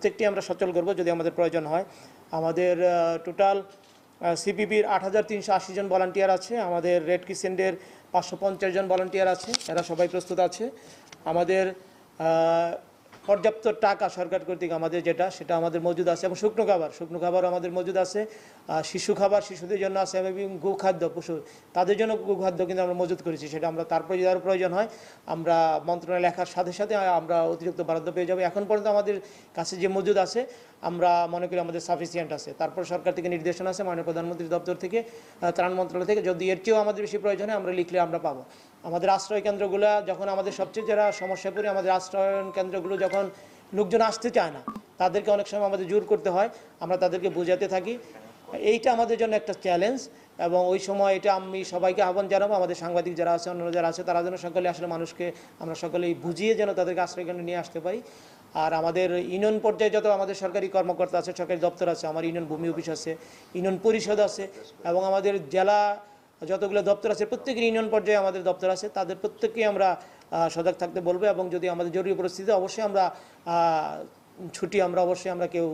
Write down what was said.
প্রত্যেকটি আমরা সচল করব যদি আমাদের প্রয়োজন হয়। আমাদের টোটাল সিপিবির ৮৩৮০ জন ভলান্টিয়ার আছে, আমাদের রেড ক্রিসেন্টের ৫৫০ জন ভলান্টিয়ার আছে, এরা সবাই প্রস্তুত আছে। আমাদের পর্যাপ্ত টাকা সরকার কর্তৃক আমাদের সেটা আমাদের মজুদ আছে, এবং শুকনো খাবার আমাদের মজুদ আছে। শিশু খাবার শিশুদের জন্য আছে, এবং গোখাদ্য পশু তাদের জন্য গোখাদ্য কিন্তু আমরা মজুদ করেছি, সেটা আমরা তারপরে যদি আরও প্রয়োজন হয় আমরা মন্ত্রণালয় লেখার সাথে সাথে আমরা অতিরিক্ত বরাদ্দ পেয়ে যাবো। এখন পর্যন্ত আমাদের কাছে যে মজুদ আছে আমরা মনে করি আমাদের সাফিসিয়েন্ট আছে। তারপর সরকার থেকে নির্দেশনা আছে, মাননীয় প্রধানমন্ত্রীর দপ্তর থেকে, ত্রাণ মন্ত্রণালয় থেকে, যদি এর চেয়েও আমাদের বেশি প্রয়োজন হয় আমরা লিখলে আমরা পাবো। আমাদের আশ্রয় কেন্দ্রগুলো যখন আমাদের সবচেয়ে যারা সমস্যায় পড়ে, আমাদের আশ্রয়ন কেন্দ্রগুলো যখন লোকজন আসতে চায় না, তাদেরকে অনেক সময় আমাদের জোর করতে হয়, আমরা তাদেরকে বোঝাতে থাকি। এইটা আমাদের জন্য একটা চ্যালেঞ্জ, এবং ওই সময় এটা আমি সবাইকে আহ্বান জানাবো, আমাদের সাংবাদিক যারা আছে, অন্যান্য যারা আছে, তারা যেন সকলে আসলে মানুষকে আমরা সকলেই বুঝিয়ে যেন তাদেরকে আশ্রয় কেন্দ্রে নিয়ে আসতে পারি। আর আমাদের ইউনিয়ন পর্যায়ে যত আমাদের সরকারি কর্মকর্তা আছে, সরকারি দপ্তর আছে, আমার ইউনিয়ন ভূমি অফিস আছে, ইউনিয়ন পরিষদ আছে, এবং আমাদের জেলা যতগুলো দপ্তর আছে প্রত্যেকের ইউনিয়ন পর্যায়ে আমাদের দপ্তর আছে, তাদের প্রত্যেককেই আমরা সজাগ থাকতে বলবো। এবং যদি আমাদের জরুরি পরিস্থিতিতে অবশ্যই আমরা ছুটি আমরা অবশ্যই আমরা কেউ